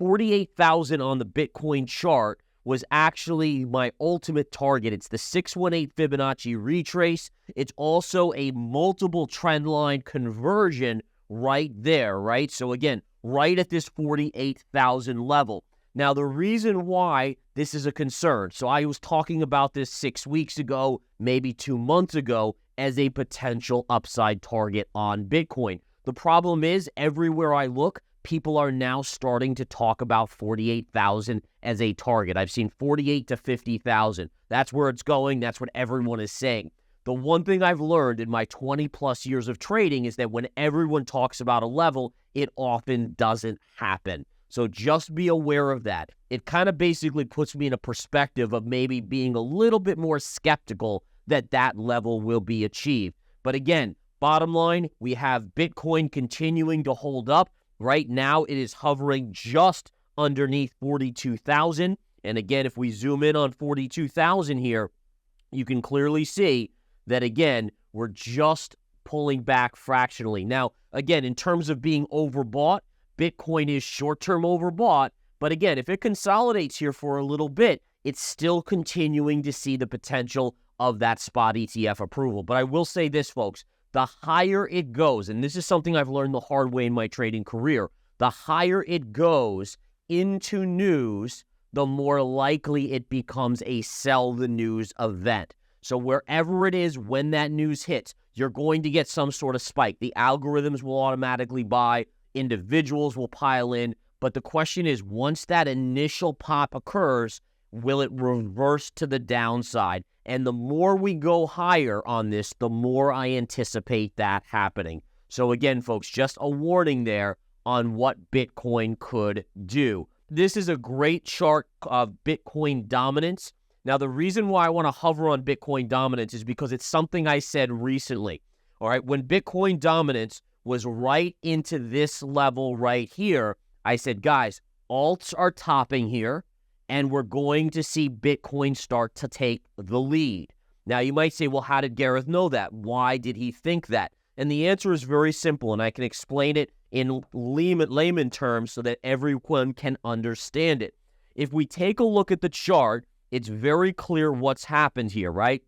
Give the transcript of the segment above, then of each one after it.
48,000 on the Bitcoin chart was actually my ultimate target. It's the 618 Fibonacci retrace. It's also a multiple trend line conversion right there, right? So again, right at this 48,000 level. Now, the reason why this is a concern, so I was talking about this 6 weeks ago, maybe 2 months ago, as a potential upside target on Bitcoin. The problem is, everywhere I look, people are now starting to talk about 48,000 as a target. I've seen 48 to 50,000. That's where it's going. That's what everyone is saying. The one thing I've learned in my 20 plus years of trading is that when everyone talks about a level, it often doesn't happen. So just be aware of that. It kind of basically puts me in a perspective of maybe being a little bit more skeptical that that level will be achieved. But again, bottom line, we have Bitcoin continuing to hold up. Right now, it is hovering just underneath 42,000. And again, if we zoom in on 42,000 here, you can clearly see that, again, we're just pulling back fractionally. Now, again, in terms of being overbought, Bitcoin is short-term overbought. But again, if it consolidates here for a little bit, it's still continuing to see the potential of that spot ETF approval. But I will say this, folks. The higher it goes, and this is something I've learned the hard way in my trading career, the higher it goes into news, the more likely it becomes a sell the news event. So wherever it is, when that news hits, you're going to get some sort of spike. The algorithms will automatically buy, individuals will pile in, but the question is, once that initial pop occurs, will it reverse to the downside? And the more we go higher on this, the more I anticipate that happening. So again, folks, just a warning there on what Bitcoin could do. This is a great chart of Bitcoin dominance. Now, the reason why I want to hover on Bitcoin dominance is because it's something I said recently. All right, when Bitcoin dominance was right into this level right here, I said, guys, alts are topping here, and we're going to see Bitcoin start to take the lead. Now, you might say, well, how did Gareth know that? Why did he think that? And the answer is very simple, and I can explain it in layman terms so that everyone can understand it. If we take a look at the chart, it's very clear what's happened here, right?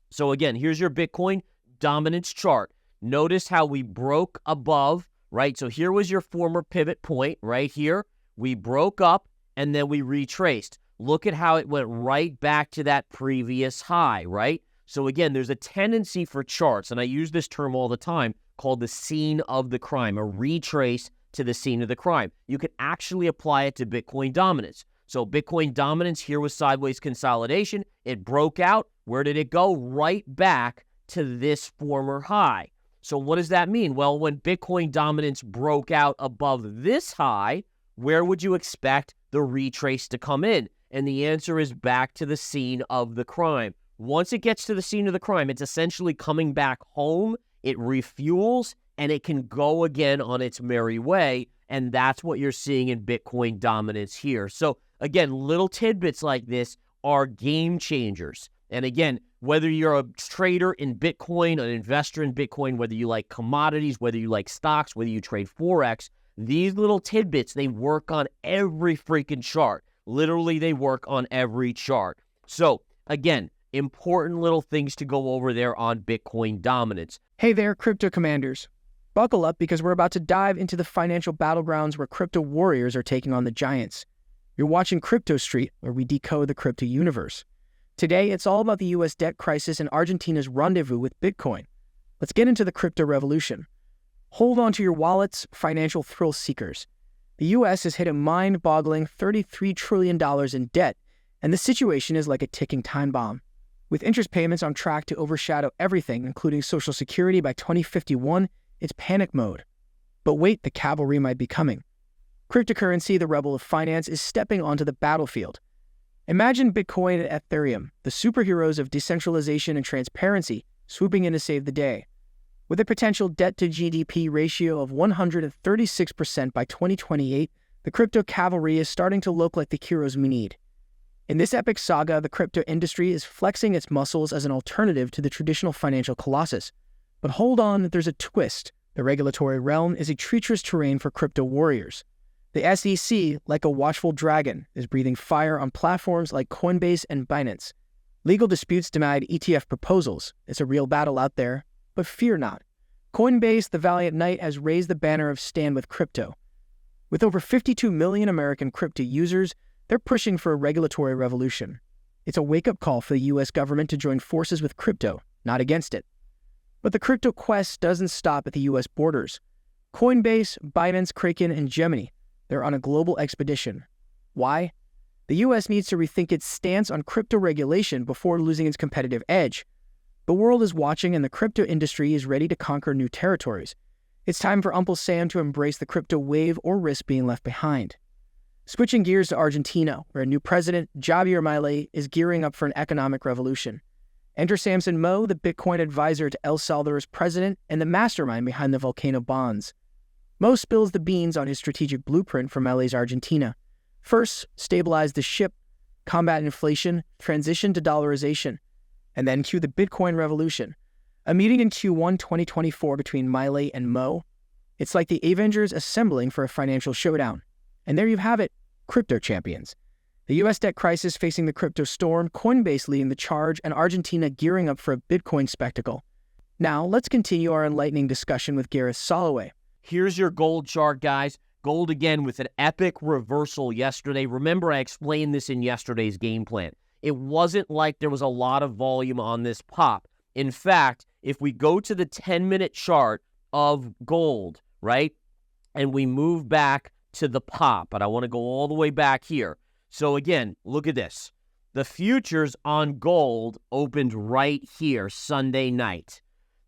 So again, here's your Bitcoin dominance chart. Notice how we broke above, right? So here was your former pivot point right here. We broke up, and then we retraced. Look at how it went right back to that previous high, right? So again, there's a tendency for charts, and I use this term all the time, called the scene of the crime, a retrace to the scene of the crime. You can actually apply it to Bitcoin dominance. So Bitcoin dominance here was sideways consolidation. It broke out. Where did it go? Right back to this former high. So what does that mean? Well, when Bitcoin dominance broke out above this high, where would you expect the retrace to come in? And the answer is back to the scene of the crime. Once it gets to the scene of the crime, it's essentially coming back home. It refuels, and it can go again on its merry way. And that's what you're seeing in Bitcoin dominance here. So again, little tidbits like this are game changers. And again, whether you're a trader in Bitcoin, an investor in Bitcoin, whether you like commodities, whether you like stocks, whether you trade Forex, these little tidbits, they work on every freaking chart. Literally, they work on every chart. So again, important little things to go over there on Bitcoin dominance. Hey there, crypto commanders. Buckle up because we're about to dive into the financial battlegrounds where crypto warriors are taking on the giants. You're watching Crypto Street, where we decode the crypto universe. Today, it's all about the U.S. debt crisis and Argentina's rendezvous with Bitcoin. Let's get into the crypto revolution. Hold on to your wallets, financial thrill seekers. The U.S. has hit a mind-boggling $33 trillion in debt, and the situation is like a ticking time bomb. With interest payments on track to overshadow everything, including Social Security by 2051, it's panic mode. But wait, the cavalry might be coming. Cryptocurrency, the rebel of finance, is stepping onto the battlefield. Imagine Bitcoin and Ethereum, the superheroes of decentralization and transparency, swooping in to save the day. With a potential debt-to-GDP ratio of 136% by 2028, the crypto cavalry is starting to look like the heroes we need. In this epic saga, the crypto industry is flexing its muscles as an alternative to the traditional financial colossus. But hold on, there's a twist. The regulatory realm is a treacherous terrain for crypto warriors. The SEC, like a watchful dragon, is breathing fire on platforms like Coinbase and Binance. Legal disputes denied ETF proposals. It's a real battle out there, but fear not. Coinbase, the valiant knight, has raised the banner of Stand with Crypto. With over 52 million American crypto users, they're pushing for a regulatory revolution. It's a wake-up call for the U.S. government to join forces with crypto, not against it. But the crypto quest doesn't stop at the U.S. borders. Coinbase, Binance, Kraken, and Gemini, they're on a global expedition. Why? The U.S. needs to rethink its stance on crypto regulation before losing its competitive edge. The world is watching, and the crypto industry is ready to conquer new territories. It's time for Uncle Sam to embrace the crypto wave or risk being left behind. Switching gears to Argentina, where a new president, Javier Milei, is gearing up for an economic revolution. Enter Samson Mow, the Bitcoin advisor to El Salvador's president and the mastermind behind the volcano bonds. Mow spills the beans on his strategic blueprint for Milei's Argentina. First, stabilize the ship, combat inflation, transition to dollarization, and then cue the Bitcoin revolution. A meeting in Q1 2024 between Milei and Mow. It's like the Avengers assembling for a financial showdown. And there you have it, crypto champions. The U.S. debt crisis facing the crypto storm, Coinbase leading the charge, and Argentina gearing up for a Bitcoin spectacle. Now, let's continue our enlightening discussion with Gareth Soloway. Here's your gold chart, guys. Gold again with an epic reversal yesterday. Remember, I explained this in yesterday's game plan. It wasn't like there was a lot of volume on this pop. In fact, if we go to the 10-minute chart of gold, right, and we move back to the pop, but I want to go all the way back here. So again, look at this. The futures on gold opened right here Sunday night.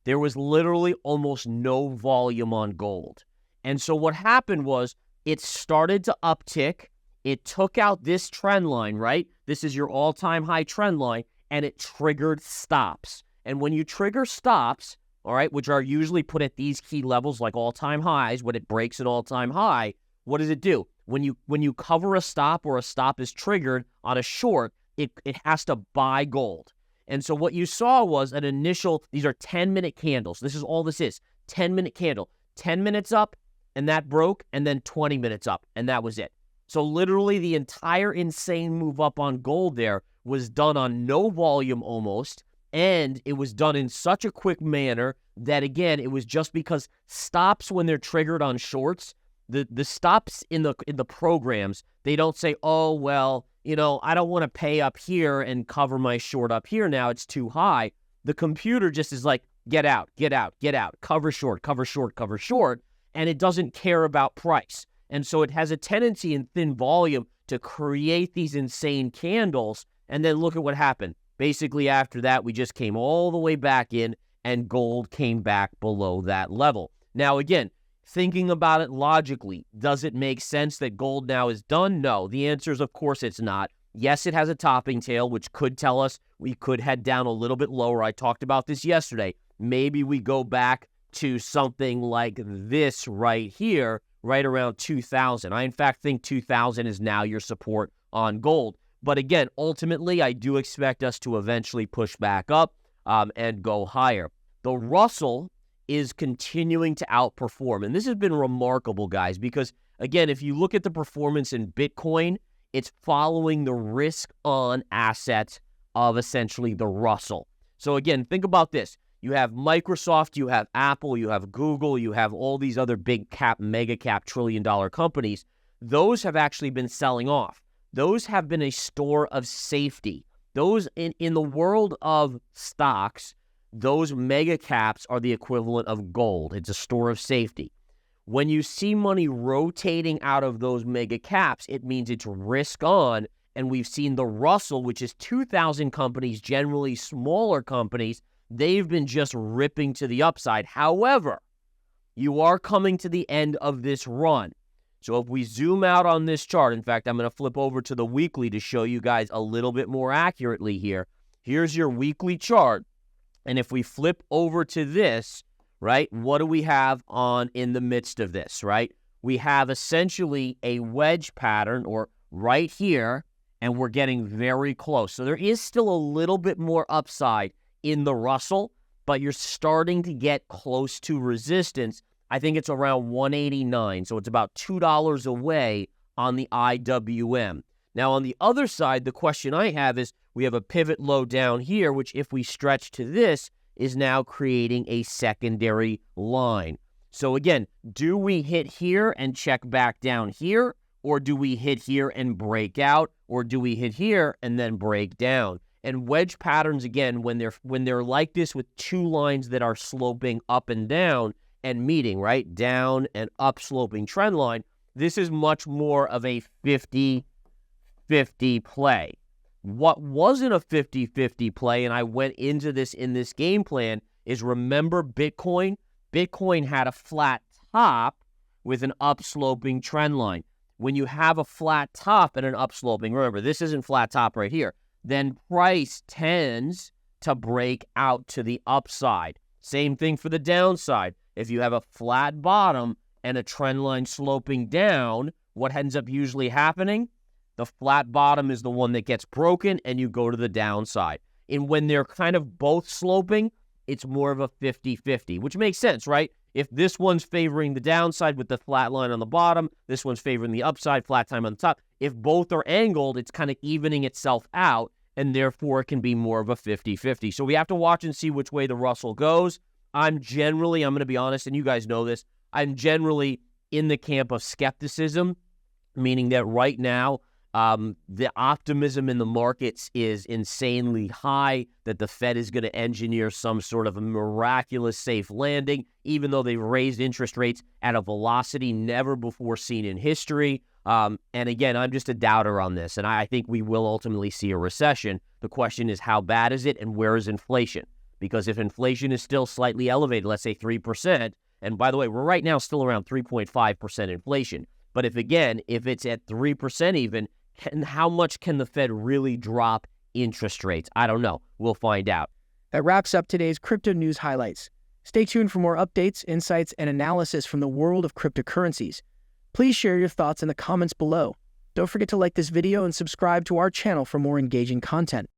There was literally almost no volume on gold. And so what happened was it started to uptick. It took out this trend line, right? This is your all-time high trend line, and it triggered stops. And when you trigger stops, all right, which are usually put at these key levels like all-time highs, when it breaks an all-time high, what does it do? When you cover a stop or a stop is triggered on a short, it has to buy gold. And so what you saw was an initial, these are 10-minute candles. This is all this is, 10-minute candle. 10 minutes up, and that broke, and then 20 minutes up, and that was it. So literally the entire insane move up on gold there was done on no volume almost, and it was done in such a quick manner that, again, it was just because stops when they're triggered on shorts, the stops in the programs, they don't say, oh, well, you know, I don't want to pay up here and cover my short up here now. It's too high. The computer just is like, get out, get out, get out, cover short, cover short, cover short, and it doesn't care about price. And so it has a tendency in thin volume to create these insane candles, and then look at what happened. Basically, after that, we just came all the way back in, and gold came back below that level. Now, again, thinking about it logically, does it make sense that gold now is done? No. The answer is, of course, it's not. Yes, it has a topping tail, which could tell us we could head down a little bit lower. I talked about this yesterday. Maybe we go back to something like this right here, right around 2,000. I, in fact, think 2,000 is now your support on gold. But again, ultimately, I do expect us to eventually push back up and go higher. The Russell is continuing to outperform. And this has been remarkable, guys, because, again, if you look at the performance in Bitcoin, it's following the risk-on asset of essentially the Russell. So, again, think about this. You have Microsoft, you have Apple, you have Google, you have all these other big cap, mega cap, trillion-dollar companies. Those have actually been selling off. Those have been a store of safety. Those, in the world of stocks, those mega caps are the equivalent of gold. It's a store of safety. When you see money rotating out of those mega caps, it means it's risk on, and we've seen the Russell, which is 2,000 companies, generally smaller companies, they've been just ripping to the upside. However, you are coming to the end of this run. So if we zoom out on this chart, in fact, I'm going to flip over to the weekly to show you guys a little bit more accurately here. Here's your weekly chart. And if we flip over to this, right, what do we have on in the midst of this, right? We have essentially a wedge pattern, or right here, and we're getting very close. So there is still a little bit more upside in the Russell, but you're starting to get close to resistance. I think it's around 189. So it's about $2 away on the IWM. Now, on the other side, the question I have is we have a pivot low down here, which if we stretch to this, is now creating a secondary line. So again, do we hit here and check back down here? Or do we hit here and break out? Or do we hit here and then break down? And wedge patterns, again, when they're like this with two lines that are sloping up and down and meeting, right? Down and up sloping trend line, this is much more of a 50-50 play. What wasn't a 50-50 play, and I went into this in this game plan, is remember Bitcoin? Bitcoin had a flat top with an upsloping trend line. When you have a flat top and an upsloping, remember, this isn't flat top right here, then price tends to break out to the upside. Same thing for the downside. If you have a flat bottom and a trend line sloping down, what ends up usually happening? The flat bottom is the one that gets broken and you go to the downside. And when they're kind of both sloping, it's more of a 50-50, which makes sense, right? If this one's favoring the downside with the flat line on the bottom, this one's favoring the upside, flat time on the top. If both are angled, it's kind of evening itself out, and therefore it can be more of a 50-50. So we have to watch and see which way the Russell goes. I'm going to be honest, and you guys know this, I'm generally in the camp of skepticism, meaning that right now, the optimism in the markets is insanely high that the Fed is going to engineer some sort of a miraculous safe landing, even though they've raised interest rates at a velocity never before seen in history. And again, I'm just a doubter on this, and I think we will ultimately see a recession. The question is, how bad is it, and where is inflation? Because if inflation is still slightly elevated, let's say 3%, and by the way, we're right now still around 3.5% inflation. But if it's at 3% even, how much can the Fed really drop interest rates? I don't know. We'll find out. That wraps up today's crypto news highlights. Stay tuned for more updates, insights, and analysis from the world of cryptocurrencies. Please share your thoughts in the comments below. Don't forget to like this video and subscribe to our channel for more engaging content.